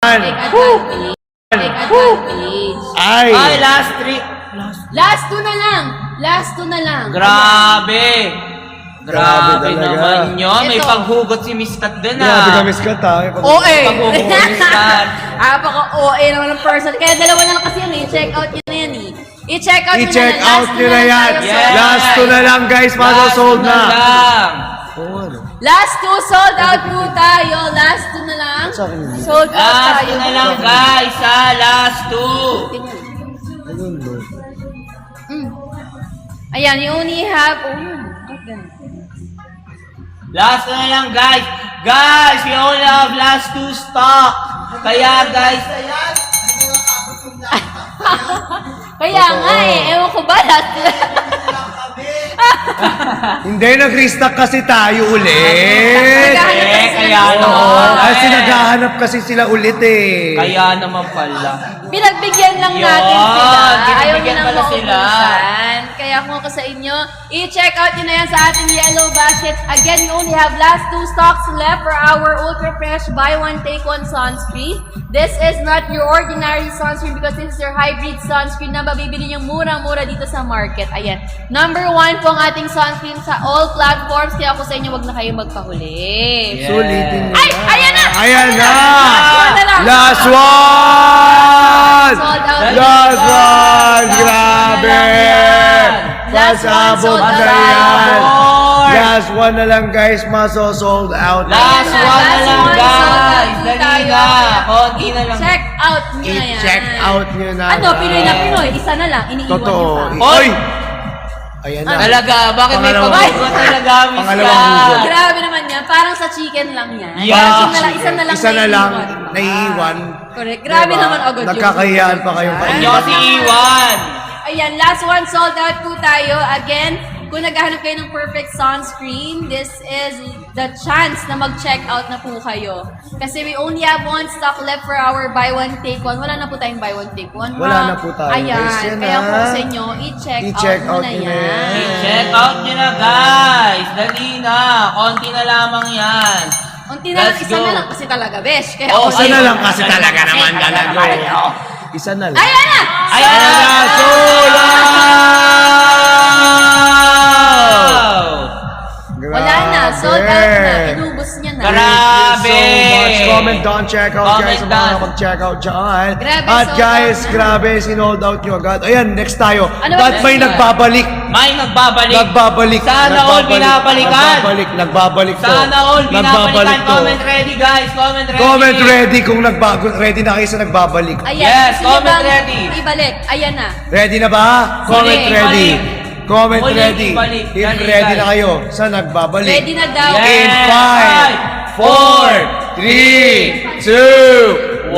Take advantage. Take advantage. Ay, last three. Last two na lang. Last two na lang. Grabe. Grabe talaga. naman yun. May Ito. paghugot si Miss Kat din grabe ka, ah. Miss Kat, ha? OA. Paghugot si Miss Kat. Apaka-OA naman ng person. Kaya dalawa na lang kasi yan eh. I-check out nyo na yan eh. I-check out nyo na I-check lang. out nyo na yan. tayo, Yes. sold. Last two na lang, guys. Maso-sold na. lang. Oo, ano? Last two sold out po tayo. Last two na lang. Sa akin yun. Sold out Last tayo. two na lang guys ha. Last two. Ayun, no. Ayan, you only have... Oh, ganun. Last two na lang guys. Guys, we only have last two stock. Kaya guys, Kaya nga eh. Ewan ko ba last Hindi, nag-restock kasi tayo ulit. kaya Oo, naman. kasi naghahanap kasi sila ulit eh. Kaya naman pala. Pinagbigyan lang Yun, natin sila. Ayaw pinagbigyan nyo nang pala sila. maubusan. Kaya kung ako sa inyo, i-check out nyo na yan sa ating yellow basket. Again, we only have last two stocks left for our ultra fresh buy one take one sunscreen. This is not your ordinary sunscreen because this is your hybrid sunscreen na mabibili nyo murang-mura dito sa market. Ayan. Number one po ang ating sunscreen sa all platforms. Kaya ako sa inyo, wag na kayo magpahuli. Yeah. Sulitin mo Ay! na. Ayan na! Ayan na! One na lang. Last one! Sold out. Last one! Grabe! Last one, Pasabot sold out. na yan! Lord. Last one na lang, guys. Maso-sold out. Last Ayan na, one na last lang one, guys. sold out Dali tayo. na. Konti na lang. Check out nyo na yan. I-check out nyo na. Ano, Pinoy na Pinoy. Isa na lang. Iniiwan Totoo. nyo pa. Oy! Ayan na. Talaga, bakit may Pangalawang paghugot talaga, Miss Pangalawang hugot. Kat? Grabe naman yan. Parang sa chicken lang yan. Yeah. Isa na lang Isa na lang naiiwan. naiiwan. Correct. Grabe Diba? naman agad yun. Nagkakahiyaan pa kayong Ayan. Hindi kasi iwan. Ayan, last one sold out po tayo. Again, kung naghahanap kayo ng perfect sunscreen, this is the chance na mag-check out na po kayo. Kasi we only have one stock left for our buy one take one. Wala na po tayong buy one take one. Wala na po tayo. Ayan, Guys, yan kaya na. po sa inyo, i-check I-check out mo out na nyo na yan. yan. Check out nyo na guys. Dali na. Konti na lamang yan. Unti na lang, Let's isa go. na lang kasi talaga, besh. Kaya Oh, ako Isa na sa'yo. lang kasi talaga naman talaga. Isa na lang. Ayan na! Ayan na! Sold Wow! Wala na, sold out na. Inubos niya na. Grabe! Thank you so much. Comment down, check out guys. Sa Comment mga down. mag-check out dyan. Grabe, At sold guys, out na. grabe, sinold out nyo agad. Ayan, next tayo. Ano At ba may next? nagbabalik. May nagbabalik. Nagbabalik. Sana all binabalikan. Nagbabalik to. Sana all Nagbabalik binabalikan. to. Comment ready guys. Comment ready. Comment ready kung ready na kayo sa nagbabalik. Ayan, Yes, sino comment bang ready. Ibalik. Ayan na. Ready na ba? Comment Sige, ready. ibalik. Comment Ulit, ready. ibalik. If Dali, ready guys. na kayo sa nagbabalik. Ready na daw. Yes. In 5, 4, 3, 2, 1.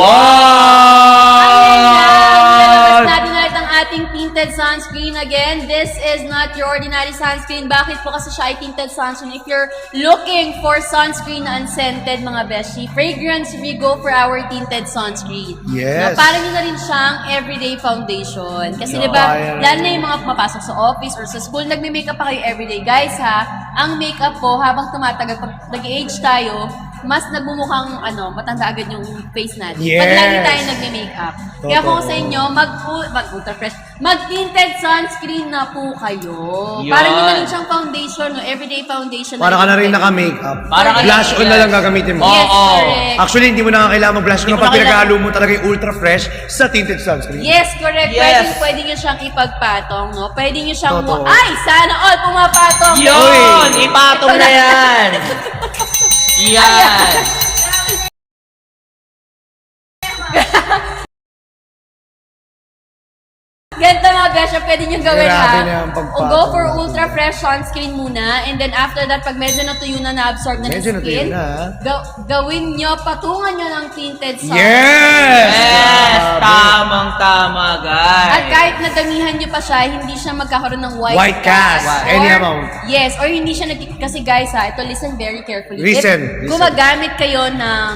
Ilalabas natin ulit ang ating tinted sunscreen. Again, this is not your ordinary sunscreen. Bakit po kasi siya ay tinted sunscreen? If you're looking for sunscreen na unscented, mga beshi, fragrance-free, go for our tinted sunscreen. Yes. Na parang yun na rin siyang everyday foundation. Kasi Yeah, diba, ayan. lalo na yung mga pumapasok sa office or sa school, nagme-makeup pa kayo everyday. Guys ha, ang makeup po, habang tumatagal, pag nag-age tayo, mas nagmumukhang matanda agad yung face natin. Pag Yes. lagi tayo nagme-makeup. Kaya kung Totoo. sa inyo, mag-ultra fresh, mag-tinted sunscreen na po kayo. Yan. Parang yun na rin siyang foundation, no? Everyday foundation. Para ka na rin yun. naka-makeup. Para ka na- Blush on na lang gagamitin mo. Yes, Oo. correct. Actually, hindi mo na kailangan mag-blush on Hindi mo kapag na kailangan- pinaghalo mo talaga yung ultra fresh sa tinted sunscreen. Yes, correct. Yes. Pwede nyo siyang ipagpatong, no? Pwede nyo siyang... Totoo. Ay! Sana all pumapatong! Yun! Uy. Ipatong na yan! Yan! Ganito mga besya, pwede nyo gawin Grabe ha. na yung pagpatong. O go for ultra fresh sunscreen muna. And then after that, pag medyo natuyo na, na-absorb na ng Medyo natuyo skin, na. gawin nyo, patungan nyo ng tinted sunscreen. Yes! Yes! Grabe. Tamang-tama, guys. At kahit nadamihan nyo pa siya, hindi siya magkakaroon ng White cast. Or- Any amount. Yes, or hindi siya kasi guys ha, ito listen very carefully. Listen. If gumagamit kayo ng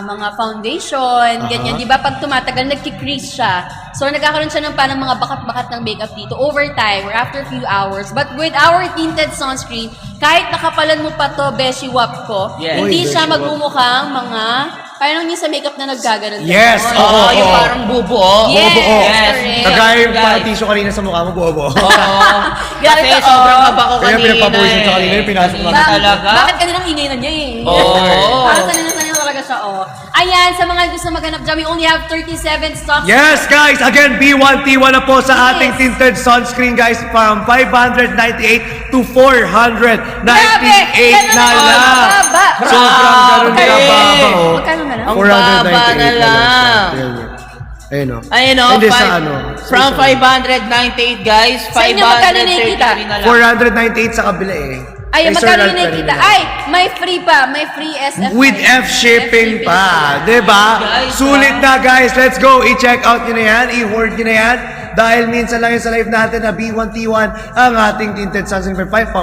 mga foundation, ganyan, di ba pag tumatagal, nagkikrease siya. So nagkakaroon siya ng parang mga bakat-bakat ng makeup dito over time or after a few hours. But with our tinted sunscreen, kahit nakapalan mo pa to, beshi wap ko, Yes. hindi Uy, siya beshi wap. magmumukhang mga Parang yung sa makeup na naggaganon. Yes, ganon. oo. Yung parang bubuo. Yes, Buo-buo. correct. Kagaya yung Guys. parang tissue kanina sa mukha mo, buo-buo. Oo. Kasi Ganito, sobrang haba ko Kaya kanina pinapabuhisan siya kanina, yung pinasok Kanina namin. talaga. Bakit kaninang ingay na niya eh? Oo. Parang sanay talaga siya, oh. Ayan, sa mga gusto maghanap dyan, we only have 37 stocks. Yes, guys! Again, B1T1 na po sa Yes. ating tinted sunscreen, guys. From 598 to 498 Ganun na ang lang. baba. Sobrang ganun Grabe. kababa, oh. Magkano na lang? Ang 498 baba na lang. Ayun, oh. Ayun o, Hindi sa ano. from 598 guys, Sa inyo, magkano nakikita? 533 na lang. 498 sa kabila eh. Ay, May magkano Sir yung Ralph nakikita? kanina. Ay, may free pa. May free SF. With F shipping pa. Diba? Guys, Sulit na guys. Let's go. I-check out nyo na yan. I-hoard nyo na yan. Dahil minsan lang yun sa live natin na B1T1 ang ating tinted sunscreen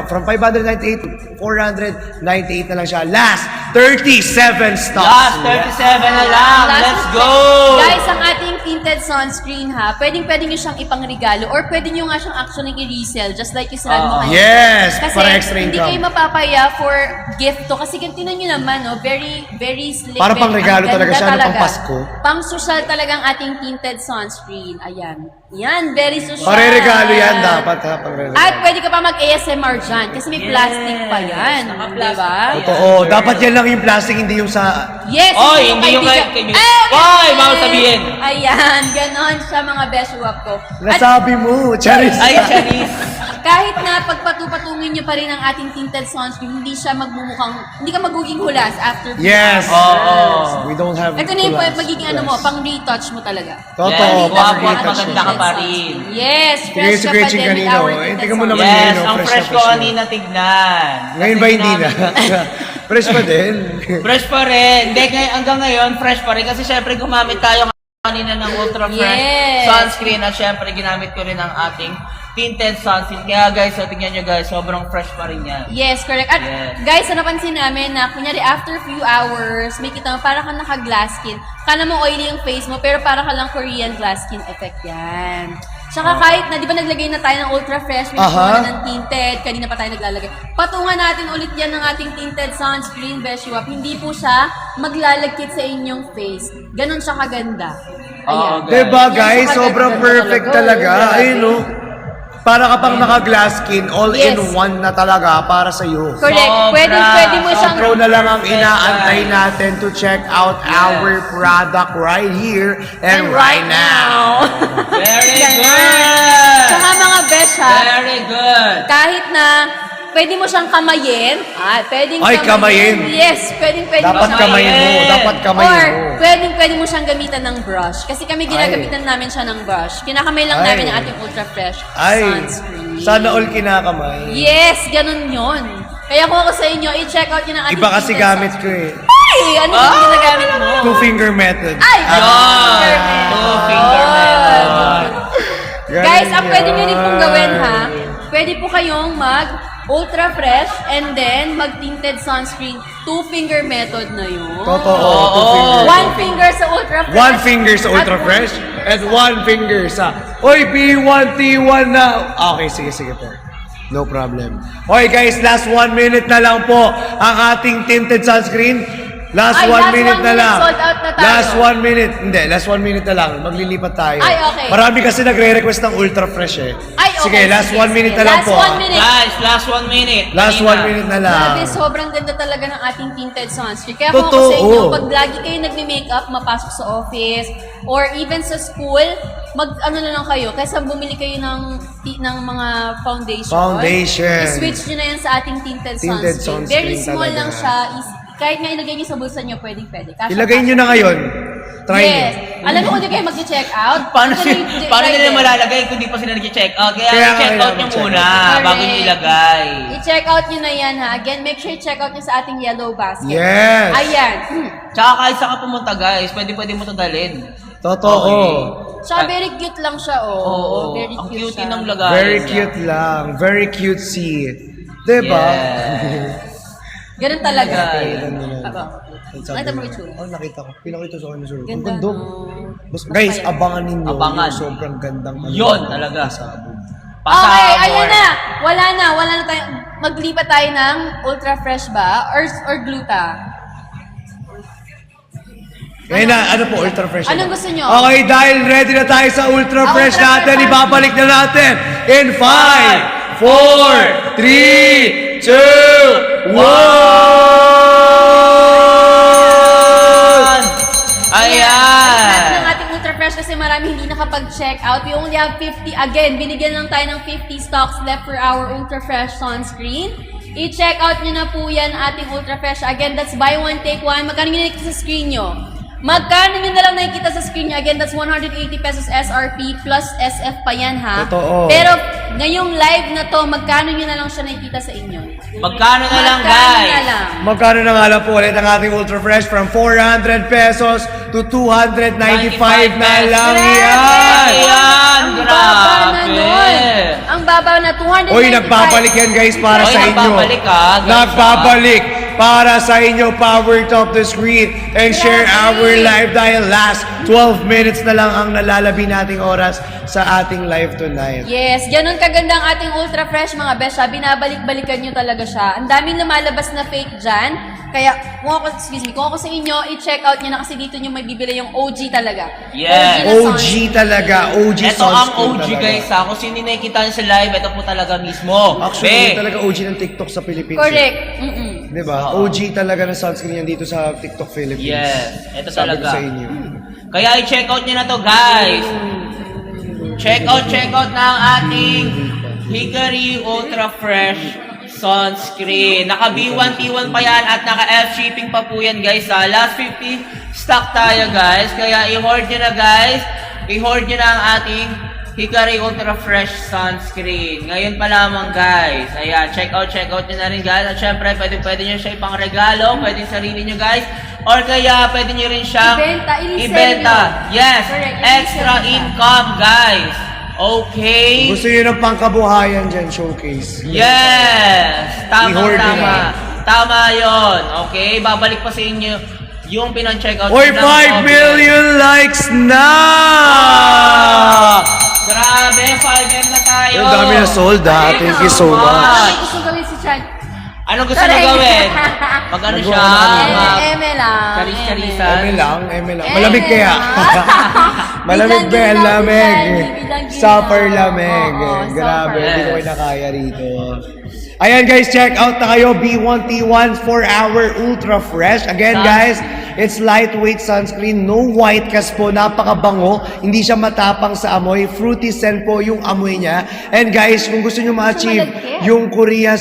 from 598 to 498 na lang siya. Last 37 stocks. Last 37 na lang. Last Let's week. go! Guys, ang ating tinted sunscreen ha, pwede nyo siyang ipangregalo or pwede nyo nga siyang actually i-resell just like yung sinabi mo kanina. Yes, Kasi para extra hindi income. kayo mapapaya for gift to. Kasi tinan nyo naman, no, very, very slick. Para pang regalo Ang talaga ganda siya, ano, pang Pasko. Pang social talagang ating tinted sunscreen. Ayan. Yan, very social. Pare-regalo yan dapat ha. Pang-regalo. At pwede ka pa mag-ASMR dyan kasi may plastic pa yan. Naka-plastic Diba? pa yan. Totoo. Dapat yan lang yung plastic, hindi yung sa... Yes! Oy, hindi yung kay- kaibigan. Oy, bawal sabihin. Ayan, ganon siya mga beshuap ko. At Nasabi mo, Charis. Ay, Charis. kahit na pagpatupatungin nyo pa rin ang ating tinted sunscreen, hindi siya hindi ka maguging hulas after. Yes. Oo. We don't have... Ito na yung class. magiging ano mo, pang retouch mo talaga. Totoo. Yes, pang guwapo at retouch maganda ka mo. pa rin. Yes, Sige, fresh si ka pa Gretchen din with kanina, our oh. tinted Tingnan mo naman sunscreen. Yes, yun, ang fresh fresh na ko fresh kanina tignan. Ngayon Kasi ba hindi na? ginamit- Fresh pa din. Fresh pa rin. Hindi, hanggang ngayon, fresh pa rin. Kasi syempre, gumamit tayo kanina ng Ultra Fresh Yes. sunscreen. At syempre, ginamit ko rin ang ating tinted sunscreen. Kaya guys, so tingnan nyo guys, sobrang fresh pa rin yan. Yes, correct. At Yes. guys, napansin namin na kunyari after few hours, may kita mo, para ka naka-glass skin. Kala mo oily yung face mo, pero para ka lang Korean glass skin effect yan. Tsaka kahit na, di ba naglagay na tayo ng Ultra Fresh, may Aha. na ng tinted, kanina pa tayo naglalagay. Patungan natin ulit yan ng ating tinted sunscreen, Beshuap. Hindi po siya maglalagkit sa inyong face. Ganon siya kaganda. Ayan. Oo, guys. Diba Yan, guys? siya Sobrang kaganda perfect talaga. Grabe. Ayun no. Para ka pang naka-glass skin, all Yes. in one na talaga para sa iyo. Correct. Sobra. Pwede mo siyang... Pro na lang ang inaantay natin to check out our product right here and right now. Very Ganun. good! Saka mga besh ha, Very good! kahit na pwede mo siyang kamayin. Pwedeng Ay, kamayin. Yes, pwede Dapat mo siyang kamayin mo. Dapat kamayin Or, mo. pwede mo siyang gamitan ng brush. Kasi kami ginagamitan namin siya ng brush. Kinakamay lang Ay. namin ang ating Ultra Fresh Ay, sunscreen. sana all kinakamay. Yes, ganun yon. Kaya kung ako sa inyo, i-check out yun ang ating Iba kasi tinted gamit sunscreen. ko eh. Ay, ano yung ginagamit mo? Two-finger method. Ay, Yun! Two-finger method. Ganun Guys, ang pwede nyo rin pong yan. gawin ha, pwede po kayong Ultra Fresh and then mag-tinted sunscreen. Two-finger method na yun. Totoo. Oo. Two-finger. One finger sa Ultra Fresh. One finger sa Ultra At Fresh and one finger sa Oy, B1T1 na. Okay, sige po. No problem. Okay guys, last 1 minute na lang po ang ating tinted sunscreen. Last Ay, 1 last minute 1 na minute, lang. sold out na tayo. Last 1 minute. Hindi, last 1 minute na lang. Maglilipat tayo. Ay, okay. Marami kasi nagre-request ng Ultra Fresh eh. Ay, okay. Sige, last 1 minute na lang Last po. 1 minute. Guys, last 1 minute. Last Kanina. 1 minute na lang. Grabe, sobrang ganda talaga ng ating tinted sunscreen. Kaya kung ako Totoo. sa inyo, pag lagi kayo nagme-makeup, mapasok sa office, or even sa school, ano na lang kayo, kaysa bumili kayo ng mga foundation. I-switch nyo na yan sa ating tinted Tinted sunscreen. sunscreen Very small talaga. lang siya. Kahit nga ilagay nyo sa bulsa nyo, pwede. Kasya Ilagay nyo na ngayon. Try Yes. nyo. Alam mo kung di kayo mag-check out, Paano nila malalagay kung di pa sila nag-check out? Kaya check out nyo kailangan muna Correct. bago nyo ilagay. I-check out nyo na yan ha. Again, make sure i-check out nyo sa ating yellow basket. Yes. Ayan. Tsaka kahit saan ka pumunta guys, pwede mo ito dalhin. Totoo. Tsaka very cute lang siya, oh. Oo. Very Ang cute cutie siya. ng lagay. Very cute lang. Very cutesy. Diba? Yes. Ganun talaga. Yes. Aba. Nakita mo yung itsura? Oh, nakita ko. Pinakita sa kanya, sir. Ang Ganda, ganda. no? Guys, abangan ninyo. Abangan. Yung sobrang gandang Yun talaga. sabog. Okay, ayan na. Wala na tayo. Maglipat tayo ng Ultra Fresh ba? Or Gluta? Ngayon na, ano po, Ultra Fresh. Anong gusto nyo? Okay, dahil ready na tayo sa Ultra Fresh Ultra natin, Fresh. ibabalik na natin in 5, 4, 3, 2, 1! Ayan! Natin ang ating Ultra Fresh kasi marami hindi nakapag-check out. We only have 50. Again, binigyan lang tayo ng 50 stocks left for our Ultra Fresh sunscreen. I-check out nyo na po yan ating Ultra Fresh. Again, that's buy one, take one. Magkano nyo nakikita sa screen nyo? Magkano nyo na lang nakikita sa screen nyo? Again, that's 180 pesos SRP plus SF pa yan, ha? Totoo. Pero ngayong live na to, magkano nyo na lang siya nakikita sa inyo? Magkano na lang, Magkano guys? na lang? Magkano na nga lang po ulit ang ating Ultra Fresh from 400 pesos to 295 na lang yan! Ayan, Ang baba na grabe. nun. Ang baba na 295. Uy, nagbabalik yan guys para Oy, sa inyo. nagbabalik, ah, guys, Nagbabalik para sa inyo. Power top the screen and share our live dahil last 12 minutes na lang ang nalalabi nating oras sa ating live tonight. Yes, ganun kaganda ang ating Ultra Fresh mga besha. Binabalik-balikan nyo talaga siya. Ang daming lumalabas na fake dyan. Kaya, kung ako sa inyo, i-check out nyo na kasi dito nyo may bibili yung OG talaga. Yes. na OG sunscreen. talaga. OG Ito ang sunscreen OG, talaga. guys, ha? Kung sino yung nakikita nyo sa live, ito po talaga mismo. Actually, Be, yun talaga OG ng TikTok sa Philippines. Correct. Mm-mm. Diba? OG talaga ng sunscreen yan dito sa TikTok Philippines. Yes, ito Sabi ko talaga. sa inyo. Kaya i-check out nyo na to, guys. Check out na ang ating Hickory Ultra Fresh sunscreen. Naka B1, T1 pa yan at naka F shipping pa po yan, guys. Ha? Last 50 stock tayo, guys. Kaya i-hoard nyo na, guys. I-hoard nyo na ang ating Hickory Ultra Fresh sunscreen. Ngayon pa lamang, guys. Ayan, check out nyo na rin, guys. At syempre, pwede nyo siya ipang regalo. Pwede sarili nyo, guys. Or kaya, pwede nyo rin siyang i-resell ibenta. nyo. Yes, Correct, i-resell extra siya. income, guys. Okay? Gusto nyo ng pangkabuhayan dyan, showcase. Yes! I-hoard nyo Tama. na. Tama yon. Okay? Babalik pa sa inyo yung pinang-check out. Oy, ng 5 comment. million likes na! Grabe, 5M na tayo. Ang dami na sold, ha? Thank you so much. Ano gusto gawin si Chan? Ano gusto nyo gawin? Mag-ano siya? Eme lang. Charis-charisan. Eme lang. Eme Malamig kaya. lang. Malamig ba? Biglang Lamig. biglang Super lamig. Oo, Grabe, super. hindi ko kinakaya rito. Ayan guys, check out na kayo. B1T1 for our Ultra Fresh. Again guys, it's lightweight sunscreen. No white cast po. Napakabango. Hindi siya matapang sa amoy. Fruity scent po yung amoy niya. And guys, kung gusto nyo ma-achieve malagkit. yung Korean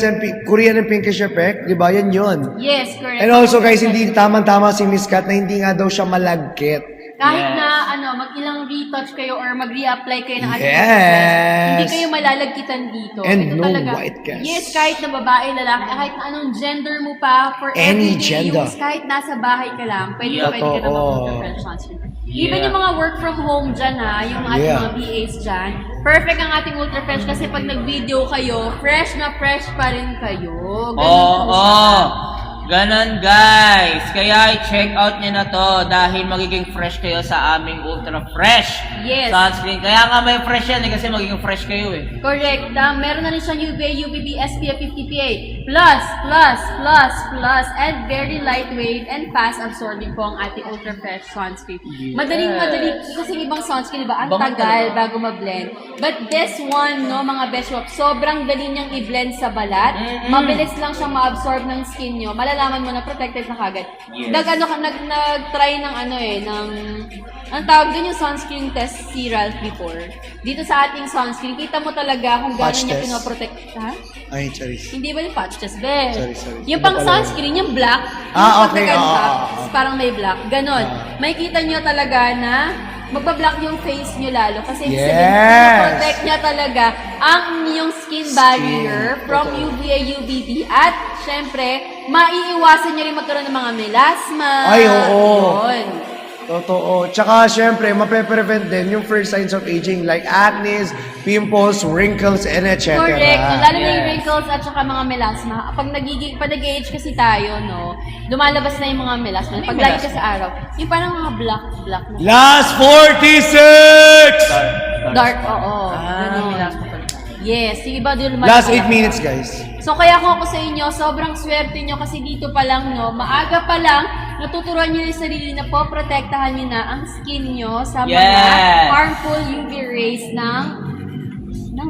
and pinkish effect, di ba? Yan yun. Yes, correct. And also guys, hindi tamang-tama si Miss Kat na hindi nga daw siya malagkit. Kahit Yes. na mag-ilang retouch kayo or mag-reapply kayo ng ating Yes. Ultra Fresh, hindi kayo malalagkitan dito. And Ito no talaga. white cast. Yes, kahit na babae, lalaki, kahit na anong gender mo pa, for Any everyday gender. use, kahit nasa bahay ka lang, pwede Yeah, ka na totoo. mag-Ultra Fresh sunscreen. Even Yeah. yung mga work from home dyan ha, yung ating Yeah. mga BAs dyan, perfect ang ating Ultra Fresh kasi pag nag-video kayo, fresh na fresh pa rin kayo. Ganun po Oo. siya. Ganon, guys. Kaya i-check out nyo na to dahil magiging fresh kayo sa aming Ultra Fresh Yes. sunscreen. Kaya nga may fresh yan kasi magiging fresh kayo eh. Correct. Meron na rin siyang UVA, UVB, SPF 50PA. Plus, and very lightweight and fast absorbing po ang ating Ultra Fresh sunscreen. Yes. Madali. Kasi yung ibang sunscreen, diba? Ang Bango tagal talaga. bago ma-blend. But this one, no, mga beshwap, sobrang dali niyang i-blend sa balat. Mabilis lang siyang ma-absorb ng skin nyo. Malalaman mo na protected na kagad. Yes. Nag-try ng ang tawag dun yung sunscreen test si Ralph before. Dito sa ating sunscreen, kita mo talaga kung Patch gano'n niya test. pinoprotect. Ha? Ay, charis. Hindi ba yung patch test, be? Sorry. Yung Iba pang pala yun. sunscreen, yung black. Ah, yung okay. pagka- Oo. Parang may black. Ganon. May kita nyo talaga na magpa-black yung face nyo lalo. Kasi ibig sabihin, Yes. protect niya talaga ang inyong skin barrier from Totoo. UVA, UVB. At, syempre, maiiwasan nyo rin magkaroon ng mga melasma. Ay, oo. Yun. Totoo. Tsaka, syempre, mape-prevent din yung first signs of aging like acne, pimples, wrinkles, and etc. Correct. Lalo na yung Yes. wrinkles at saka mga melasma. Pag nag-age kasi tayo, no, lumalabas na yung mga melasma. Pag lagi ka sa araw, yung parang mga black na. Last 46! Dark, oo. Ah, Ganon. may last pa pala. Yes, yung iba din Last 8 minutes, guys. So kaya kung ako sa inyo, sobrang swerte nyo kasi dito pa lang, no, maaga pa lang, natuturuan nyo yung sarili na po, protektahan nyo na ang skin nyo sa mga Yes. harmful UV rays ng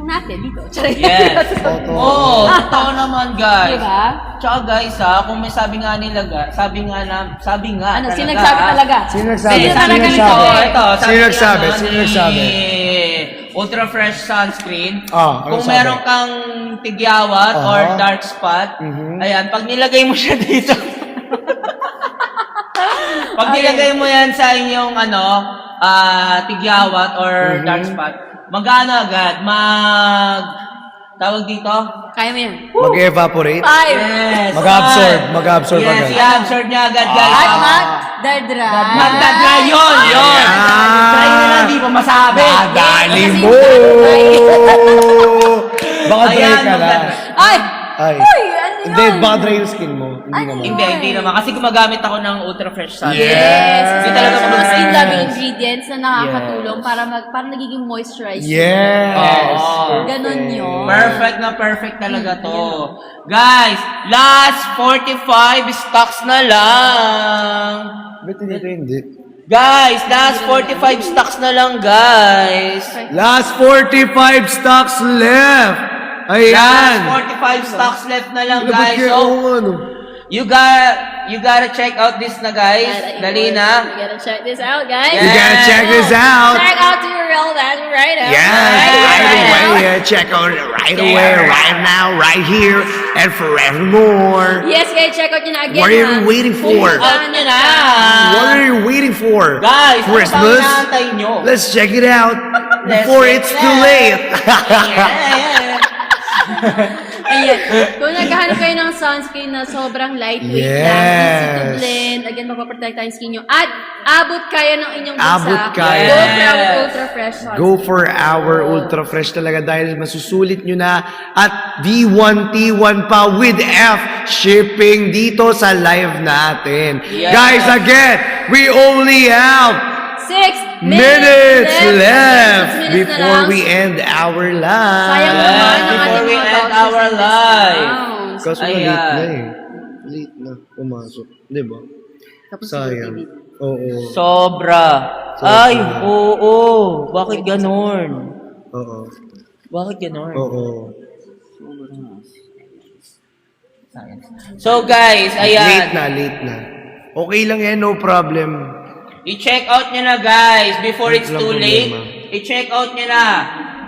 natin dito. Yes. Totoo. Oo, totoo naman, guys. Diba? Tsaka guys kung may sabi nga nila, sabi nga Ano, talaga, sino nagsabi talaga? Sino nagsabi? Sino talaga nagsabi? nito? Ito, Sino nagsabi? ni, Sino nagsabi? Ultra Fresh Sunscreen. Ano Kung sabi? meron kang tigyawat Aha. or dark spot, ayan, pag nilagay mo siya dito, pag nilagay mo yan sa inyong tigyawat or dark spot, mag-ano agad, tawag dito? Kaya mo yan. Mag-evaporate? 5. Yes. Mag-absorb Yes, agad. i-absorb niya agad, guys. At mag-dadry. Magdadry yun! Try na lang, di pa masabi. Madali Kasi mo! Baka dry Ayan, ka na. Ay! Ay. Uy! Ano yun? Hindi, baka dry yung skin mo. Hindi Ano naman. yun? Hindi naman. Kasi gumagamit ako ng Ultra Fresh Sun. Yes! Hindi talaga Sa mga mag-dry. skin-loving ingredients na nakakatulong para nagiging moisturizer. Yes! Oo. Ganon yun. Perfect na perfect talaga to. Guys, last 45 stocks na lang. Ba't hindi? Guys, last 45 stocks na lang, guys. Last 45 stocks left! Ayan! Last 45 stocks left na lang, Ano ba guys. kayo, So, ano? you gotta check out this na, guys. Dali na. You gotta check this out, guys. You gotta check this out! Check out your real man right now. Yes, right away. Check out it right away, right now, right here, and forevermore. Yes, guys, check out yun na again. What are you ha? waiting for? Pumunta Out nyo na. What are you waiting for? Guys, Christmas? ano pang inaantay nyo? Let's check it out Let's before check it's it too out. late. Ayan. Kung naghahanap kayo ng sunscreen na sobrang lightweight Yes. lang, easy to blend, again, mapaprotect ang skin nyo. At abot kaya ng inyong bansa. Abot kaya. Go for our Ultra Fresh sunscreen. Go for our Ultra Fresh talaga dahil masusulit nyo na at D1T1 pa with F shipping dito sa live natin. Yes. Guys, again, we only have 6 minutes left 6 minutes na before lang. we end our live. Sayang naman ang before ating we mga end vouchers our and live. discounts. Kaso Ayan. late na eh. Late na pumasok. Di ba? Tapos Sayang. Oo. Sobra. Ay, oo. Bakit ganon? Oo. Bakit ganon? Oo. So guys, ayan. Late na. Okay lang yan, no problem. I-check out nyo na, guys, before it's Walang too late. problema. I-check out nyo na.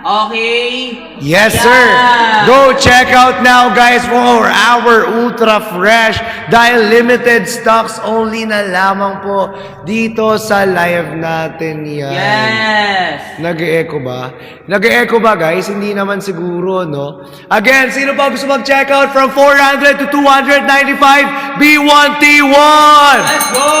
Okay? Yes, Ayan. sir. Go check out now, guys, for our Ultra Fresh dahil limited stocks only na lamang po dito sa live natin yan. Yes. Nag-e-echo ba? Nag-e-echo ba, guys? Hindi naman siguro, no? Again, sino pa gusto mag-check out from 400 to 295? B1T1! Let's go!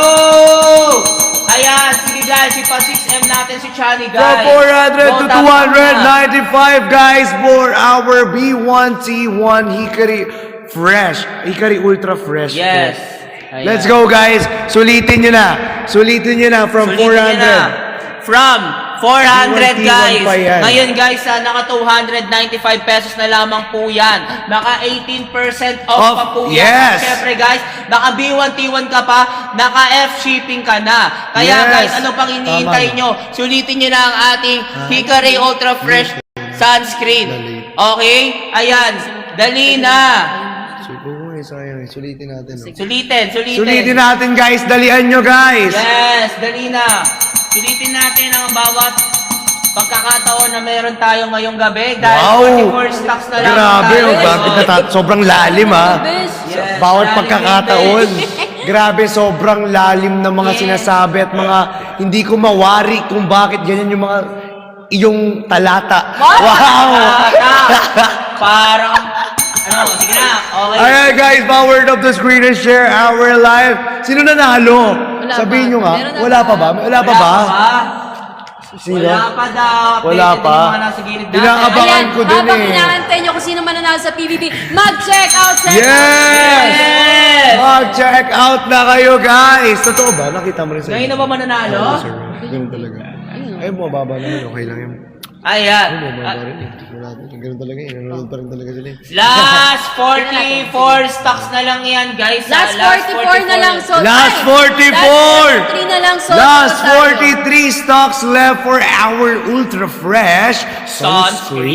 Ayan, sige guys, si pa 6M natin si Chani, From guys. 400 to Go, tama na. 295, guys, for our B1T1 Hikari Fresh. Hikari Ultra Fresh. Yes. po. Ayan. Let's go, guys. Sulitin nyo na. Sulitin nyo na from Sulitin nyo na. 400. From 400, guys. pa yan. Ngayon, guys, naka 295 pesos na lamang po yan. Naka 18% off pa po yan. Yes. Siyempre, guys, naka B1T1 ka pa, naka F shipping ka na. Kaya, Yes. guys, ano pang iniintay Tama. nyo? Sulitin nyo na ang ating Hickory Ultra Fresh Sunscreen. Dali. Okay? Ayan. Dali na. Sayang. Sulitin natin. No? Sulitin. Sulitin natin, guys. Dalian nyo, guys. Yes, dali na. Sulitin natin ang bawat pagkakataon na meron tayo ngayong gabi dahil 44 stocks na lang Grabe, tayo. oh, bakit sobrang lalim, ha? Yes, Bawat lalim pagkakataon. din. Grabe, sobrang lalim ng mga Yes. sinasabi at mga hindi ko mawari kung bakit ganyan yung mga iyong talata. Wow! Parang, sige na, okay. Ayan guys, powered up the screen and share our live. Sino nanalo? Wala Sabihin pa. nyo nga. Meron na Wala ba? pa ba? Wala pa ba? Sino? Wala pa daw. Wala Updated pa. yung mga nasa gilid natin. Inaabangan Ayan, ko din habang eh. inaantay nyo kung sino man nanalo sa PBB, mag-check out, check out! Yes! Yes! Mag-check out na kayo guys! Totoo ba? Nakita mo rin sa Ngayon na ba mananalo? Sir, ganun talaga. Ay, bumababa naman. Okay lang yun. Ayan. Ganun talaga eh. Nanonood pa rin talaga sila eh. Last 44 stocks na lang yan, guys. Last 44 na lang sold. Last Ay, 44! Last 43 na lang sold. Last out tayo. 43 stocks left for our Ultra Fresh Sunscreen.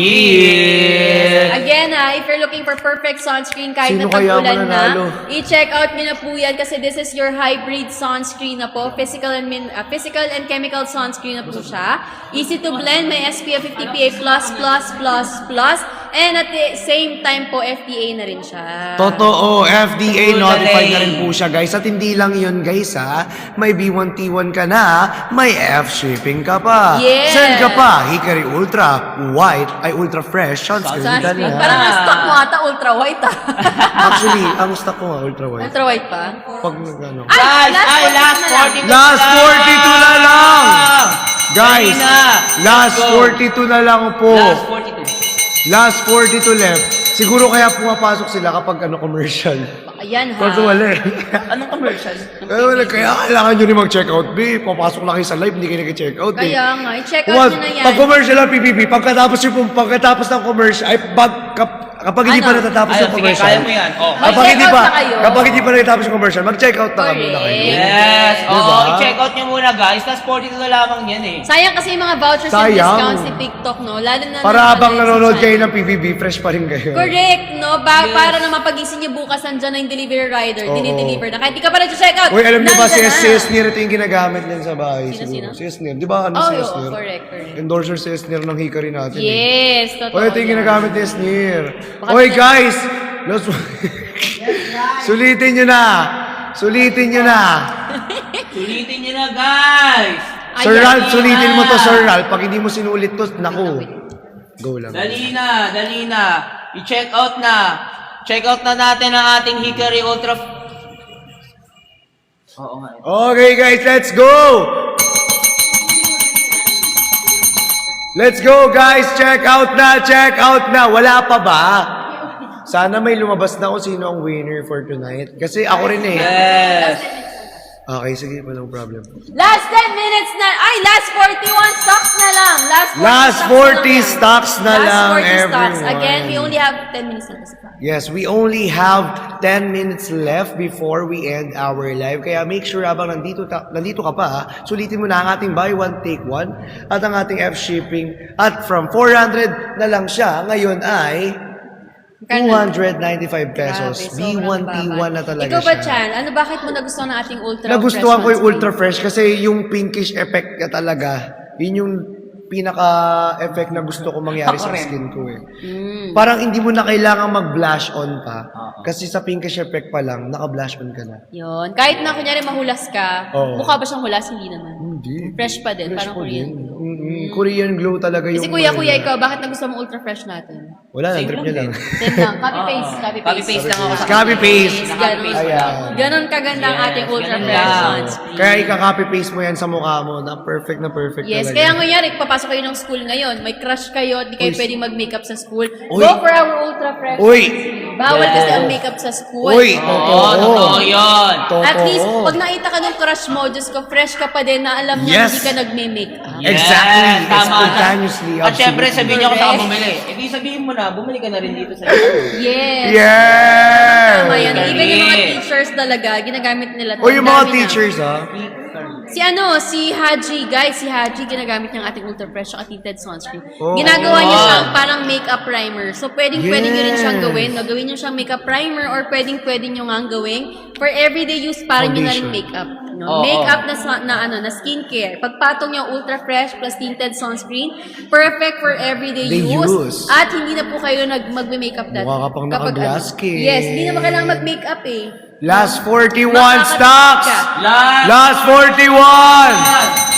Again, if you're looking for perfect sunscreen kahit Sino na kaya tag-ulan na, mananalo? i-check out nyo na po yan kasi this is your hybrid sunscreen na po. Physical and chemical sunscreen na po siya. Easy to blend, may SPF 50 PA+++++, and at the same time po, FDA na rin siya. Totoo, FDA Totoo, notified Dalay. na rin po siya guys. At hindi lang yun guys ha, may B1T1 ka na, may F-shipping ka pa. Yes. Send ka pa, Hickory Ultra White, ay Ultra Fresh Sunscreen. Sunscreen. Dali, ha? Parang ang stock mo ata ultra white ah. Actually, ang stock ko nga Ultra White. ultra white pa? Pag ano. Guys, last 42 Last 42 na lang! Guys, Dali na. last Let's go. 42 na lang po. Last 42. Last 42 left. Siguro kaya pumapasok sila kapag commercial. Ayan ha. Kasi wala eh. Anong commercial? Wala, kaya kailangan nyo rin mag-check out, B. Papasok lang kayo sa live, hindi kayo nag-check out, eh. Kaya nga, i-check out nyo na yan. Pag commercial ang PPP, pagkatapos ng commercial, ay kapag hindi pa Ano? natatapos Ayun, yung sige, commercial. kaya mo yan. Oh. Kapag hindi pa natatapos yung commercial, mag-check out na kami na kayo. Yes. Diba? I-check out nyo muna, guys. Last 42 na lamang yan eh. Sayang kasi yung mga vouchers and Sayang. discounts ni TikTok, no? Lalo na Para habang sa nanonood channel. kayo ng PBB, fresh pa rin kayo. Correct, no? Yes. Para na mapagising niyo bukas, nandyan na yung delivery rider. Oo. Dinideliver na. Kahit di ka pa nag-check out. Uy, alam niyo ba, nandyan na. si Esnir, ito yung ginagamit din sa bahay. Sino? Si Esnir. Di ba ano Oh, si oo, Esnir? correct. Endorser si Esnir ng Hickory natin. Yes, totoo. Uy, ito yung yan. ginagamit ni Esnir. Baka Uy, sila- guys! Sulitin nyo na! Sulitin nyo na! Sulitin nyo na, guys. Sir Ayan. Ralph, sulitin mo to, Sir Ralph. Pag hindi mo sinulit to, naku. Go lang. Dali na, dali na. I-check out na. Check out na natin ang ating Hickory Ultra. Oo nga. Okay, guys, let's go! Let's go, guys! Check out na! Check out na! Wala pa ba? Sana may lumabas na kung sino ang winner for tonight. Kasi ako rin eh. Yes. Okay, sige, walang problem. Last 10 minutes na. Ay, last 41 stocks na lang. Last 40 stocks na lang, Last 40 stocks. everyone. Again, we only have 10 minutes na. Yes, we only have 10 minutes left before we end our live. Kaya make sure habang nandito ka pa, sulitin mo na ang ating buy one, take one at ang ating F-shipping. At from 400 na lang siya, ngayon ay 295 pesos. B1T1 na talaga Ikaw ba, siya. Chan? Ano, bakit mo nagustuhan ang ating ultra Nagustuhan ko yung fresh Ultra Fresh kasi yung pinkish effect niya talaga, yun yung pinaka-effect na gusto ko mangyari Ako sa rin. skin ko eh. Parang hindi mo na kailangan mag-blush on pa. Kasi sa pinkish effect pa lang, naka-blush on ka na. Yun. Kahit na kunyari mahulas ka, Oo. mukha ba siyang hulas? Hindi naman. Hindi. Fresh pa din, Fresh parang pa Korean. din. Korean glow talaga yung... Kasi kuya, ikaw, bakit nagustuhan mo ultra fresh natin? Wala na, Same trip lang niya lang. Send lang. Copy-paste. Copy Copy-paste. paste lang ako sa Copy-paste. Ganun. Ayan. Ganun kaganda ang ating ultra ganun fresh lang. sunscreen. Kaya ika-copy-paste mo yan sa mukha mo na perfect Yes, talaga. kaya ngayon, papasok kayo ng school ngayon. May crush kayo, di kayo Uy. pwedeng mag-makeup sa school. Uy. Go for our ultra fresh. Uy. Bawal Yes. kasi ang makeup sa school. Uy, Oo, totoo. totoo yun. At least, Totoo. pag nakita ka ng crush mo, Diyos ko, fresh ka pa din na alam mo Yes. hindi ka nagme-makeup. Exactly. Yes, tama na. Spontaneously, At syempre, absolutely. sabihin niyo ako saan Correct. bumili. E di sabihin mo na, bumili ka na rin dito sa Yes. Yeah! Tama yan. Even yung mga Correct. teachers talaga, ginagamit nila. O yung mga Dami na. teachers ha? Si Haji, guys, si Haji, ginagamit niyang ating Ultra Fresh at tinted sunscreen. Oh. Ginagawa niya Oh. siyang parang makeup primer. So, pwedeng nyo rin siyang Yes. gawin. No? Gawin nyo siyang makeup primer or pwedeng nyo nga gawin for everyday use para nyo na rin Foundation. makeup. No? Oo. Makeup na skincare. Pagpatong niya Ultra Fresh plus tinted sunscreen, perfect for everyday They use. At hindi na po kayo magme-makeup dati. Mukha ka pang naka-glass skin. Yes, hindi naman kailangan mag-makeup eh. Last 41 Makakatawa stocks! ka. Last 41!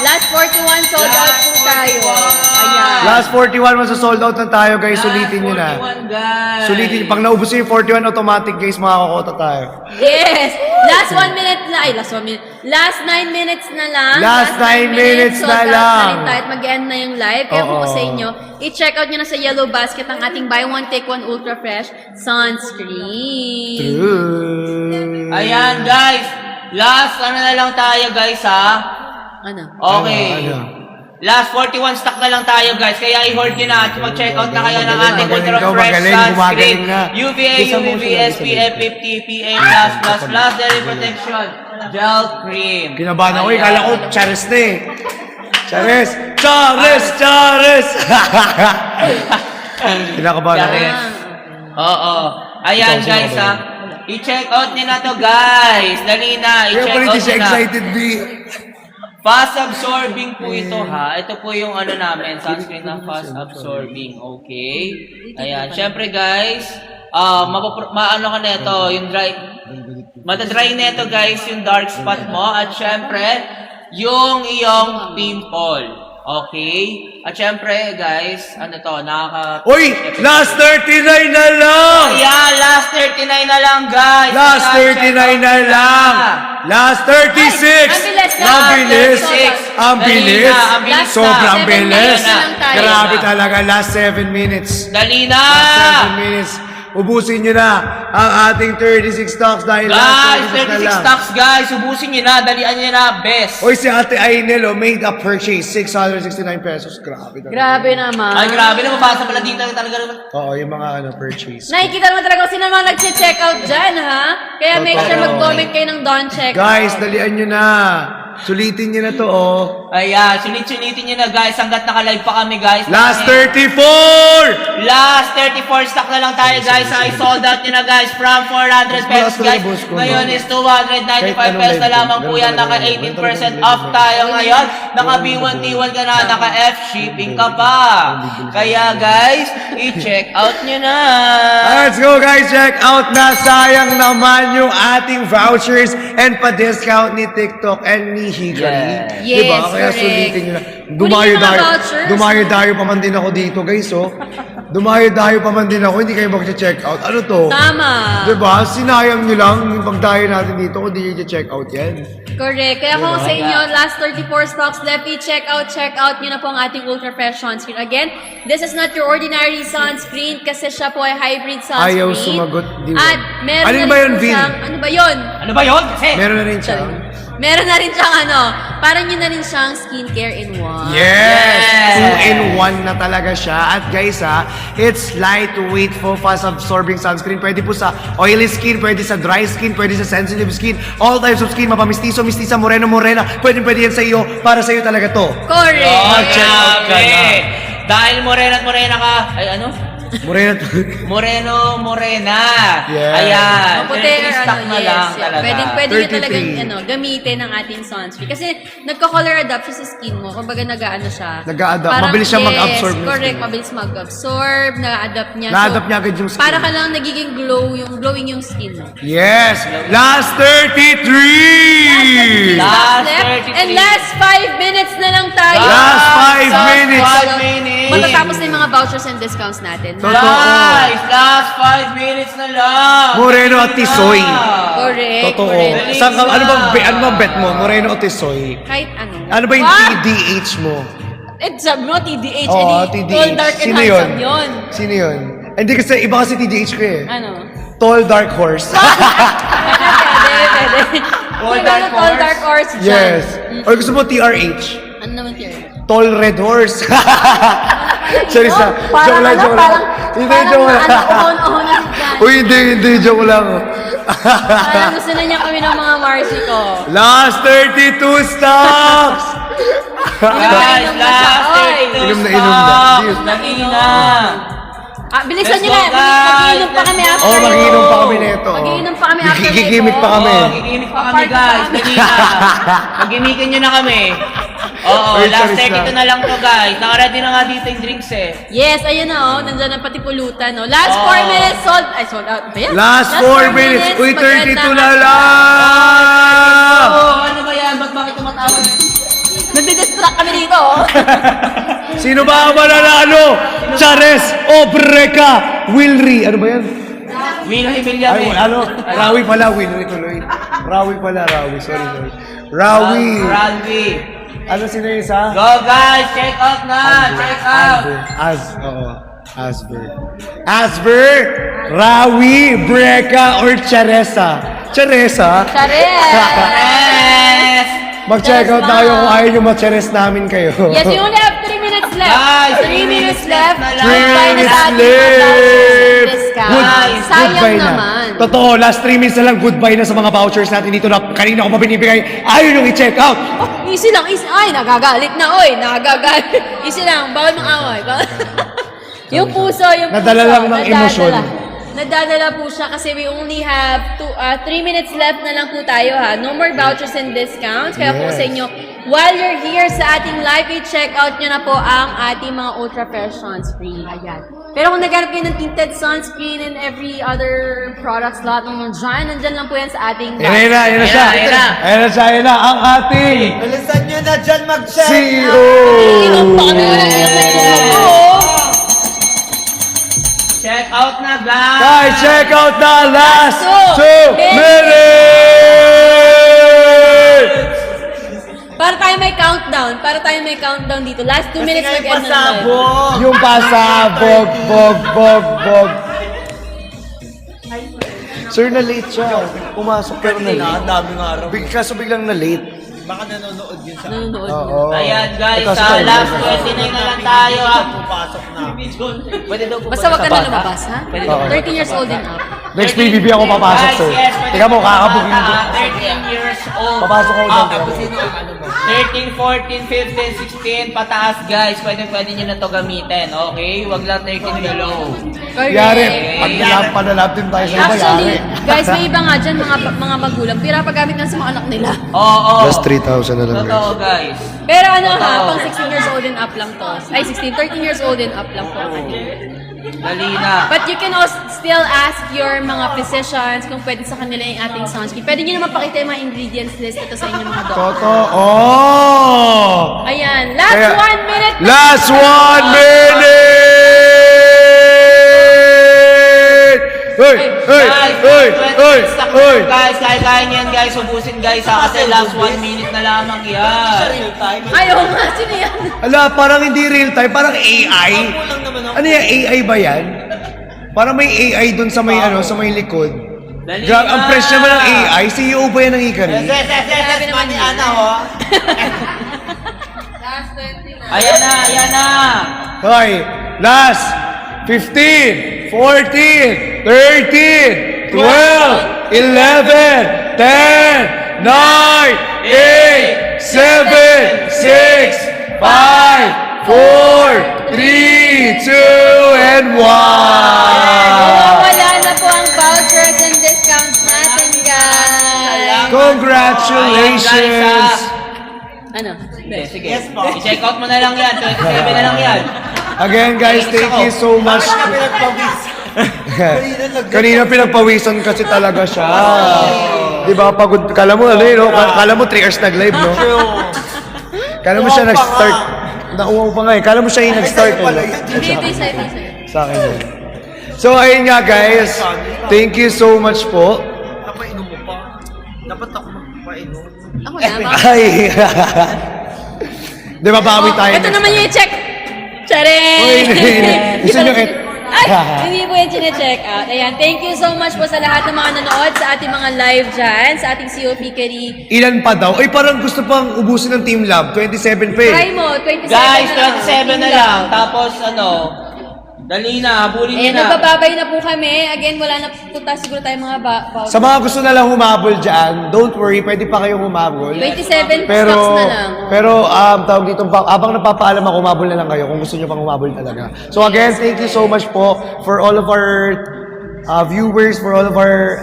Last 41 sold out po tayo. Ayan. Last 41 masasold out na tayo guys, sulitin nyo na. guys. Sulitin, pag naubos yung 41 automatic guys, makakakota tayo. Yes! Last 1 minute na. Ay, last 1 minute. Last 9 minutes na lang. Last 9 minutes sold na out lang. Na rin tayo at mag-end na yung live. Kaya kung Oo. ko sa inyo, i-check out nyo na sa Yellow Basket ang ating Buy One Take One Ultra Fresh Sunscreen. True. Ayan, guys. Last, ano na lang tayo, guys, ha? Ano? Okay. Ano? Last 41 stock na lang tayo guys, kaya i-hold nyo na at mag-check out na kayo ng ating Magaling Ultra daw, Fresh magaling, Sunscreen. gumagaling na. UVA, UVB, SPF 50, PA+++, Daily Protection, Gel Cream. Kinabahan ako, Ayan. kala ko, Charis na eh. Charis! Charis! Charis! Kinakabahan ako. Charis. Oo. Ayan Ikaw, guys sino ha. ba I-check out nyo na to guys. Dali na, Kaya i-check pala out hindi siya nyo na. excited, B. Fast absorbing po ito ha. Ito po yung ano namin, sunscreen na fast absorbing. Okay. Ayan. Syempre guys, maano ka neto, yung dry, matadry neto guys, yung dark spot mo. At syempre, yung iyong pimple. Okay? At syempre guys, ano to, Uy! Last 39 na lang! Ayan, last 39 na lang guys. Last Ayan, 39 check na out lang! Last 36! Ay, ang bilis na. Ang bilis! Ang Dali bilis! na, ang bilis na. Sobrang 7 bilis! minutes na lang tayo. Grabe talaga, last 7 minutes. Dali na! Last 7 minutes. Ubusin nyo na ang ating 36 stocks dahil Guys, last 36 na 36 lang. stocks guys, ubusin nyo na, dalian nyo na, best. Oy, si Ate Ainelo made a purchase, 669 pesos. Grabe talaga. Grabe naman. Ay, grabe na, mabasa pala dito talaga naman. Oo, yung mga purchase. Nakikita naman talaga kung sino naman nag-check out dyan, ha? Kaya make sure Totoo. mag-comment kayo ng Don Check Guys, Out. dalian nyo na. Sulitin nyo na to, oh. Ayan, sulit-sulitin nyo na guys, hanggat naka-live pa kami guys. Last Kasi 34! Last 34 stock na lang tayo guys, ay sold out nyo na guys from 400 pesos guys. Ngayon is 295 pesos na lamang po yan, naka 18% off tayo ngayon. Naka B1T1 ka na, naka F shipping ka pa. Kaya guys, i-check out nyo na. Let's go guys, check out na. Sayang naman yung ating vouchers and pa-discount ni TikTok and ni Hikari. Yes. Diba? Yes, Kaya correct. sulitin nyo na. Kunin yung mga vouchers. Dumayo-dayo pa man din ako dito guys, oh. Dumayo-dayo pa man din ako, hindi kayo mag-check out. Ano to? Tama. Diba? Sinayang nyo lang yung pagdayo natin dito kung di nyo check out yan. Correct. Kaya kung sa inyo, last 34 stocks left, check out nyo na po ang ating Ultra Fresh sunscreen. Again, this is not your ordinary sunscreen kasi siya po ay hybrid sunscreen. Ayaw sumagot, di ba? At meron Ano na ba rin yun, po Vin? siyang, ano ba yun? Ano ba yun? Kasi, Meron na rin siya. Meron na rin siyang parang yun na rin siyang skincare in one. Yes! Yes! 2-in-1 na talaga siya. At guys it's lightweight, full fast absorbing sunscreen. Pwede po sa oily skin, pwede sa dry skin, pwede sa sensitive skin. All types of skin, mapamistiso, mistisa, moreno, morena. Pwede yan sa iyo. Para sa iyo talaga to. Correct. oh, Check out ka grabe. na. Dahil morena at morena ka, ay ano? Morena to. Moreno, morena. Yeah. Ayan. Maputi or 30 stock ano, na yes. lang Yeah. talaga. Pwede nyo 33. talagang gamitin ang ating sunscreen. Kasi nagko-color adapt siya sa skin mo. Kumbaga nag-ano siya. Nag-a-adapt. Parang, Mabilis siya yes, mag-absorb ng correct. skin. Mabilis mag-absorb. Na-adapt niya. Na-adapt niya agad yung skin. Para ka lang nagiging glowing yung skin mo. Yes! Last 33! Last left. 33. And last 5 minutes na lang tayo. Last 5 Last minutes. 5 minutes. Matatapos na yung mga vouchers and discounts natin. Totoo. Guys, last 5 minutes na lang. Moreno at Tisoy. Correct. Totoo. Correct. Saan ka, ano bang bet mo? Moreno o Tisoy? Kahit ano. Ano ba yung What? TDH mo? Sabi mo, TDH. Oo, edi TDH. Tall, dark, and Sino yun? handsome yun. Sino yun? Hindi kasi, iba kasi TDH ko eh. Ano? Tall Dark Horse. Pwede. Tall, Sino dark yung tall, horse? dark horse dyan? Yes. Or gusto mo TRH? Ano naman tier? Tall Red Horse. Sorry sa. Parang Joke lang, ano, joke lang. parang, Hindi, parang joke lang. ano, ohon na si Jan. Uy, hindi, joke lang. Parang gusto na niya kami ng mga Marcy ko. Last 32 stocks! Guys, Inom na last siya, oy. 32 Inom na inom na. stocks. Nag-ina. Bilisan Let's niyo go, na. guys. Mag-iinom pa kami Let's after. Oh, magiinom pa kami nito. nito. Mag-iinom pa kami after Gigimik nito. pa kami. Oo, gigimik pa kami guys. Nag-ina. Mag-gimikin nyo na kami. Oo, Uy, last sorry, 32 na lang to guys. Naka-ready na nga dito yung drinks eh. Yes, ayun na Nandyan na pati pulutan Last Oh. 4 minutes sold out. Ba yan? Last 4 minutes. Uy, 32 na lang! Oo, ano ba yan? Bakit tumatawag? Nagdidistract kami dito Sino ba ang mananalo? Chares o Breka Wilry. Ano ba yan? Wino Emilia. Ay, ano? Rawi pala. Wilry tuloy. Rawi pala. Rawi. Sorry. Rawi. Randy. Ano sino yung isa? Go guys, check out na. Check out. Asber, Rawi, Breka, or Charesa? Charesa? Chares Yes! Mag-check out na kayo kung ayaw nyo ma-cheres namin kayo. Yes, we only have 3 minutes left. Guys, 3 minutes left. 3 minutes Goodbye na sa ating left. mga vouchers and discounts. Guys, Sayang Goodbye na. naman. Totoo, last 3 minutes na lang goodbye na sa mga vouchers natin dito na kanina ko pa binibigay. Ayaw nyo i-check out. Oh, easy lang, easy. Ay, nagagalit na, oy. Nagagalit. Easy lang, bawal mang away. Yung puso, yung puso. Nadala lang ng emosyon. Nadadala po siya kasi we only have 3 minutes left na lang po tayo ha. No more vouchers and discounts. Kaya po Yes. sa inyo, while you're here sa ating live, i-check out nyo na po ang ating mga Ultra Fresh sunscreen. Ayan. Pero kung naghanap kayo ng tinted sunscreen and every other products, lahat ng dyan, nandyan lang po yan sa ating Ayan na, ayan na siya. Ayan na. Ayan na siya, ayan na. Ang ating Bilisan nyo na dyan mag-check CEO. Check out na, guys! Guys, check out na last Last 2 minutes! Para tayo may countdown. Para tayo may countdown dito. Last 2 minutes Kasi mag-end na tayo. pasabog. Yung pasabog, bog. Sir, na-late siya. Pumasok pero na-late. Ang daming araw. Kaso biglang na-late. Baka nanonood yun sa Nanonood Oo. yun. Ayan, guys, Ikaw, sa sir, last sir. 29 na lang tayo, ha? Pupasok na. Pwede daw po Basta ba wag ka sa na bata? lumabas, ha? Pwede Oo. daw. 13 years old and up. Next PBB ako papasok, Guys, sir. yes, pwede Tingnan mo, po sa kakabugin bata, ko. ha? 13 years old. Papasok ako dyan. Tapos sino ang ano mo? 13, 14, 15, 16, pataas, guys. Pwede nyo na to gamitin, okay? Wag lang 13 below. Yari, pag panalap din tayo sa iba, Actually, yari. guys, may iba nga dyan, mga magulang. Pinapagamit lang sa mga anak nila. Oo. Plus 3,000 na lang, Totoo, guys. Pero ano ha, pang 16 years old and up lang to. Ay, 16, 13 years old and up lang to. Dali na. But you can also still ask your mga physicians kung pwede sa kanila yung ating sunscreen. Pwede nyo naman pakita yung mga ingredients list ito sa inyong mga doctor. Totoo. Ayan, last Kaya- 1 minute. Last 1 minute! Hey! Guys, kaya niyan, guys. Ubusin, guys, ha? Kasi last 1 minute na lamang yan. Real time. Ayaw nga, sino yan? Ala, parang hindi real time, parang AI. Kulang naman ako. Ano yan, AI ba yan? Parang may AI dun sa may sa may likod. Dali Grabe, ang na. fresh naman ng AI. CEO ba yan ng Ikari? Yes, Grabe naman Mani yun. Ana, ho. Last 20 na. Ayan na. Hoy, last 15, 14, 13, 12, 11, 10, 9, 8, 7, 6, 5, 4, 3, 2, and 1. Wala na po ang vouchers and discounts natin, guys. Congratulations! Ano? Sige. Yes, po. I-check out mo na lang yan. 27 na lang yan. Again, guys, thank you so much. Baka na pinagpawis. Kanina pinagpawisan kasi talaga siya. Di ba? Pagod. Kala mo, ano yun, no? Kala mo 3 hours nag-live, no? Kala mo siya Uwaw pa nag-start. nga. Nauwaw pa nga eh. Kala mo siya yung nag-start. Sa'yo pala eh. yun. Hindi, ito isa. Sa akin yun. So, ayun nga, guys. Thank you so much po. Napainom mo pa. Dapat ako magpainom. Ako na, Ay. Di ba, bawi tayo. Ito naman yung i-check. Charing! Uy, gusto nyo Ay, hindi po yung chine-check out. Ayan, thank you so much po sa lahat ng mga nanood sa ating mga live dyan, sa ating COP Kari. Ilan pa daw? Ay, parang gusto pang ubusin ng Team Lab. 27 pa eh. Try mo, 27 Guys, na lang. 27 na lang. Tapos, dali na. Habulin nyo Ayan, na. nagbababay na po kami. Again, wala na punta siguro tayo mga vouchers. Sa mga gusto na lang humabol dyan, don't worry, pwede pa kayong humabol. 27 Pero, stocks na lang. tawag dito, abang napapaalam ako, humabol na lang kayo kung gusto nyo pang humabol talaga. So again, thank you so much po for all of our viewers, for all of our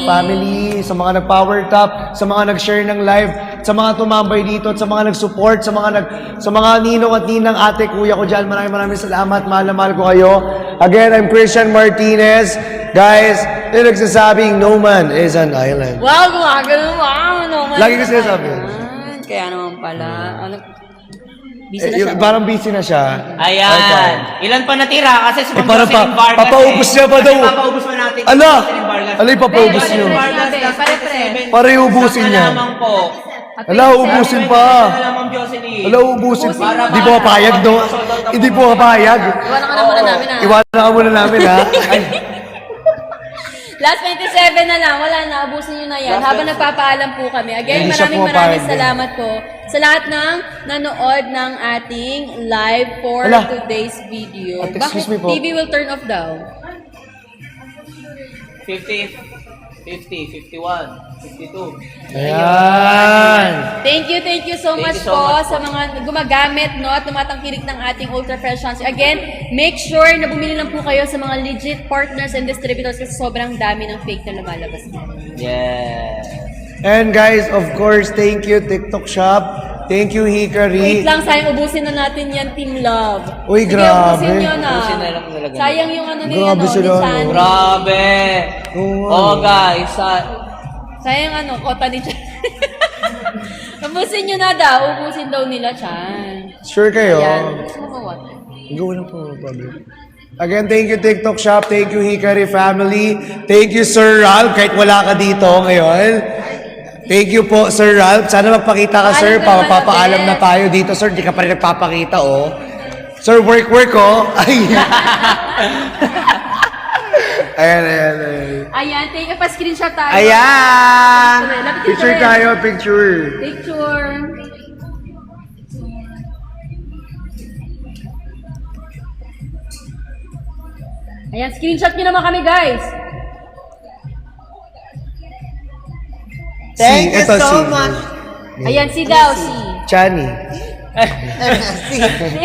family, sa mga nag-power tap, sa mga nag-share ng live, sa mga tumambay dito, at sa mga nag-support, sa mga ninong at ninang ate, kuya ko dyan, maraming salamat, mahal na mahal ko kayo. Again, I'm Christian Martinez. Guys, yung nagsasabing, no man is an island. Wow, gumagano mo. Lagi ko sinasabi. Kaya naman pala. Busy na Eh, siya. parang busy na siya. Ayan. Ilan pa natira? Kasi si Ma'am parang Jocelyn Vargas. papaubos niya pa daw. Kasi papaubos pa natin. si Ala! Jocelyn Vargas. Ala, ipapaubos Jocelyn niyo. Vargas, Sinabi, last pare-pre. 27. Para iubusin Sakto niya. lamang po. Ala, ubusin pa. Wala, Ma'am Jocelyn. Ala, ubusin pa. Para Hindi po papayag, no? Hindi po papayag. Iwanan ka na muna namin, ha? Iwanan ka muna namin, ha? Ay, Last 27 na lang. Wala na. Abusin nyo na yan. Habang nagpapaalam po kami. Again, Hindi siya maraming pumapayag din. salamat po sa lahat ng nanood ng ating live for Ala. today's video. At excuse me po. TV will turn off daw? 50, 51, 52. Ayan. Thank you so Thank much you so po much sa mga gumagamit no at tumatangkilik ng ating Ultra Fresh Sunscreen. Again, make sure na bumili lang po kayo sa mga legit partners and distributors kasi sobrang dami ng fake na lumalabas. Yes. And guys, of course, thank you TikTok Shop. Thank you Hikari. Wait lang, sayang ubusin na natin yan, Team Love. Uy, Sige, grabe. ubusin nyo na. Ubusin na lang talaga. Sayang yung ano ni, Grabe ano, sila, ni Sandy. no? Grabe. Oh, guys. Sayang ano, kota ni Chan. Ubusin nyo na daw. Ubusin daw nila, Chan. Sure kayo? Ayan. Gusto mo ba what? Go na po, Pablo. Again, thank you TikTok Shop. Thank you Hikari family. Thank you Sir Ralph kahit wala ka dito ngayon. Thank you po Sir Ralph. Sana magpakita ka sir. Paalam ka Papapaalam naman, na tayo dito sir. Di ka pa rin nagpapakita oh. Sir, work oh. Ay. Ayan. Ayan, take a pa-screenshot tayo. Ayan! Lapit yung Picture red. tayo, picture. Picture. Ayan, screenshot nyo naman kami, guys. Thank you Ito, so much. Ayan, si daw, si. Chani.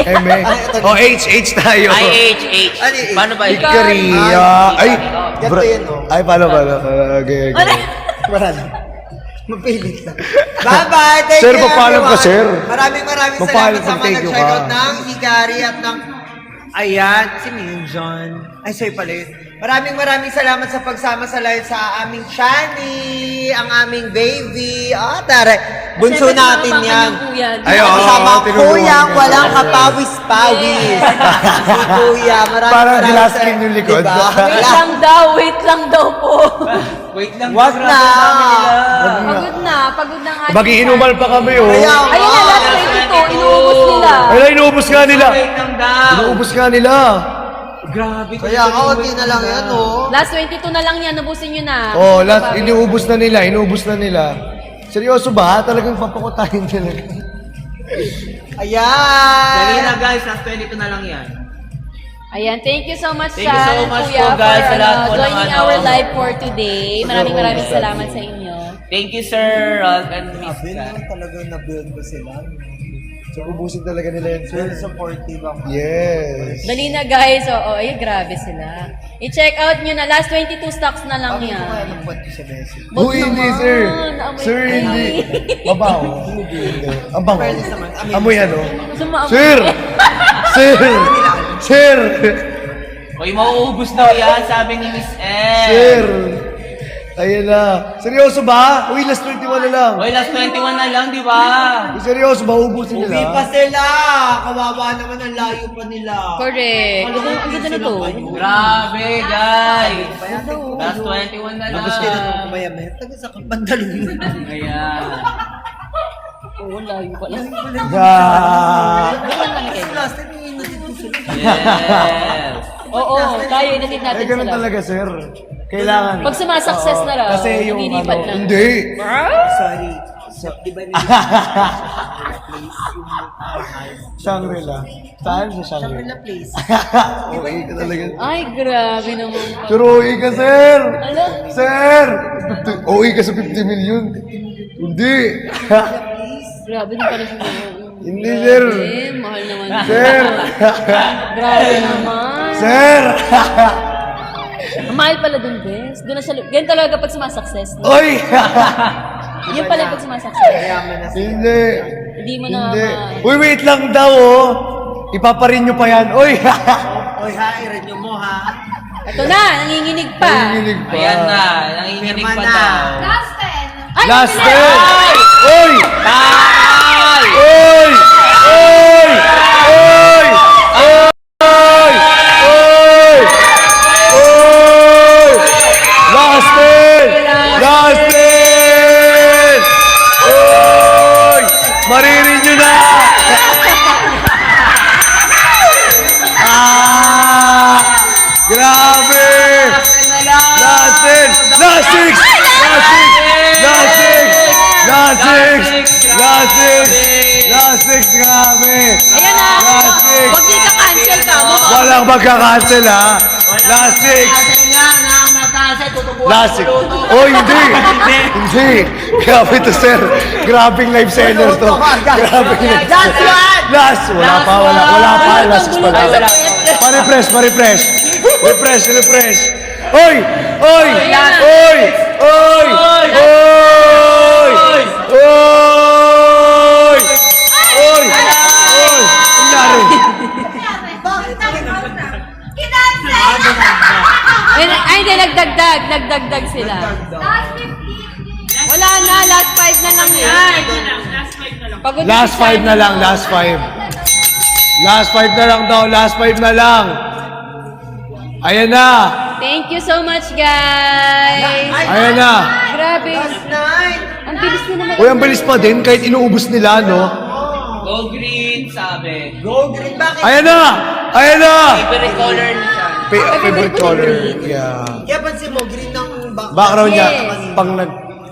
Eme. O, H tayo. Ay, H. Ano yung H? Paano ba yun? Hikari. Ay, Ganito yun, oh. Ay, paano? Okay. Ano? Wala na. Mapilit na. Bye-bye! Thank Sir, you, papaalam ka, everyone. sir. Maraming Papaalam salamat sa ka, mga thank you nag-check ka. out ng Hikari at ng... Ayan, si Minjon. Ay, sorry pala yun. Maraming salamat sa pagsama sa live sa aming Shani, ang aming baby. Tara. Bunso Siyempre, natin mga yan. pamangkin po yan. Ay, oo, Kasama tinulungan kuyang ka. walang kapawis-pawis. Si Kuya. Parang gilaskin yung likod. Wait lang daw po. Wait lang. Wag na. Pagod na nga. Mag-iinumal pa kami, oh. Kaya, Ayun na, last 22, inuubos nila. Ay, inuubos nga nila. Wait lang daw. Inuubos nga nila. Grabe. kaya kaunti na lang yan, oh. Last 22 na lang yan, ubusin nyo na. Oh, inuubos na nila. Seryoso ba? Talagang papakutahin talaga. Ayan. Dali na guys, last 22 na lang yan. Ayan, thank you so much, Thank you so Shan, much Kuya, po, guys, for sa lahat po ng joining ano. our live for today. Maraming salamat sa inyo. Thank you, Sir Ralph and Miss Sabi Kat. naman talagang na-build ko sila. So, ubusin talaga nila yan, sir. Very supportive ako. Yes. Dali na guys, oo, ay grabe sila. I-check out nyo na, last 22 stocks na lang Ako ko kaya yan. ng puwet ko sa Bessie. Wag Uy, hindi, naman, sir. naamoy Sir, ko. hindi. Mabaho. Hindi. Ang bango. Fairness naman, Amoy ano? Sumaamoy. Sir! Sir! Sir! Uy, mauubos daw yan, sabi ni Miss M. Sir! Ayan na. Seryoso ba? Uy, last 21 na lang. Uy, last 21 na lang, di ba? Uy, seryoso ba? Ubusin Uwi pa nila. sila! Kawawa naman ang layo pa nila. Correct. Alam mo, Ang ganda na to. Grabe, guys. Last 21 na lang. Tapos tinanong ko ba yan, may taga sa Kapandaluyong. Ayan. Oo, layo pala. Last time, yung inatid ko sila. Yes. Oo, tayo, inatid natin Eh, ganun sila. talaga, sir. Kailangan. Pag sumasakses na raw, Kasi yung lilipat ano, na. hindi. Sorry. So, di ba Shangri-La. Saan sa Shangri-La? Shangri-La Place. Okay ka talaga. Ay, grabe naman. Pero OA ka, sir! Ano? Sir! OA ka sa 50 million. Hindi. Grabe din pala siya. Hindi, sir. Mahal naman. Sir! Grabe naman. Sir! Ang mahal pala dun, Bes. Doon na siya. Ganyan talaga pag sumasakses. No? Oy! Yun pala yung pag sumasakses. Mayaman na sila. Hindi. Hindi mo na Hindi. ma... Uy, wait lang daw, oh. Ipaparin nyo pa yan. Uy! Oy, ha, i-renew mo, ha? Ito na, nanginginig pa. Nanginginig pa. Ayan na, nanginginig pa Firma na. daw. Ay, Last ang bilis! 10! Uy! Tay! Uy! Uy! Uy! Uy! Uy! Uy! Last 10! Last 10! Uy! Maririn nyo na! Grabe! Last 10! Last 6! Last 6, grabe! Ayan na. Last 6! Huwag di ka cancel ka mo. Walang magka-cancel ha! Last 6! Kasi nga, nang mag-cancel, tutubuhan Last 6! Oh, hindi! Hindi! Grabe to, sir! Grabing live seller to! Grabing live Last one! Last! Wala pa. Last 6 pa Ay, wala lang. pa. Pa-refresh! Refresh! Oy! Oy! Ayan na. Oy! Oy! Oy! Oy! Oy! Oy! Ang nangyari? Ay, hindi, nagdagdag sila. Wala na, last 5 na lang yan. Pagod Last 5 na lang, last 5. Last 5 na lang daw, last 5 na lang. Ayan na. Thank you so much, guys. Ayan na. Grabe. Last night! Ang bilis nila mag- Uy, ang bilis pa din kahit inuubos nila, no? Go green, sabi. Go green, bakit? Ayan na. Ayan na. Favorite color ni siya. Favorite color. Yeah. Kaya pansin mo, green ng Background niya, Yes. pang nag...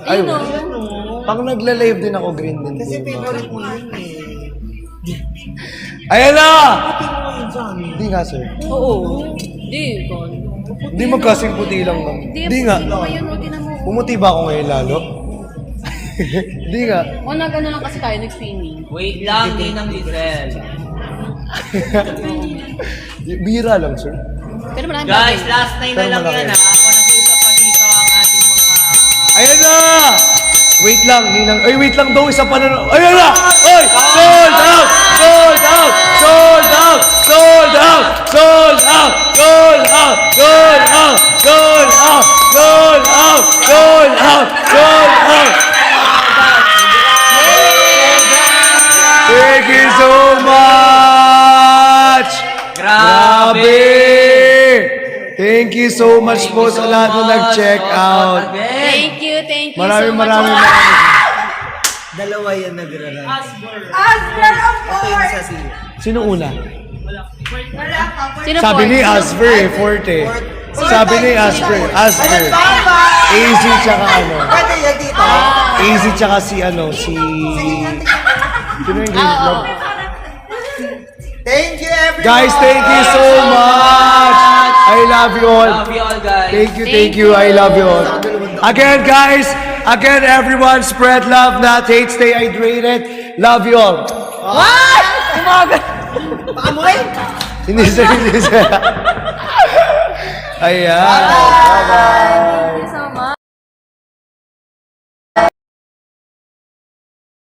Ay, Ayun, oh. pang nagla-live din ako, green din. Kasi din. favorite mo yun eh. Ayan na. Tingin mo yun sa amin. Hindi nga, sir. Oo. Hindi, ikaw. Hindi magkasing puti lang lang. Hindi nga. Ayun, o, tinan mo. Pumuti ba ako ngayon lalo? Hindi nga. O, nag-ano lang kasi tayo, nag-swimming. Wait lang, di ng Lizelle. Bira lang, sir. Pero marami Guys, bagay. last 9 na Pero lang malaki. yan ha. Ako nag-uusap pa dito ang ating mga... Ayan na! Wait lang, ninang. Ay, wait lang daw. Isa pa na. Ayan na! Oy! Sold out! Sold out! Sold out! Sold out! Sold out! Sold out! Sold out! Sold out! Sold out! Sold out! Sold out! Thank you so much! Grabe! Thank you so much po sa lahat na nag-check out. Thank you so Maraming much. Dalawa yan nagraran. Ito yung isa siya. Sino una? Sino Sabi po? ni Asper eh, forte. Sabi ni Asper, Easy tsaka ano. Pwede yan dito. Easy tsaka si ano, si... Sino yung green club? Thank you everyone. Guys, thank you so much! I love you all. Love you all, guys. Thank you. I love you all. Again, guys. Again, everyone. Spread love, not hate. Stay hydrated. Love you all. What? Umaga. Paamoy? Hindi sir. Ayan. Bye-bye.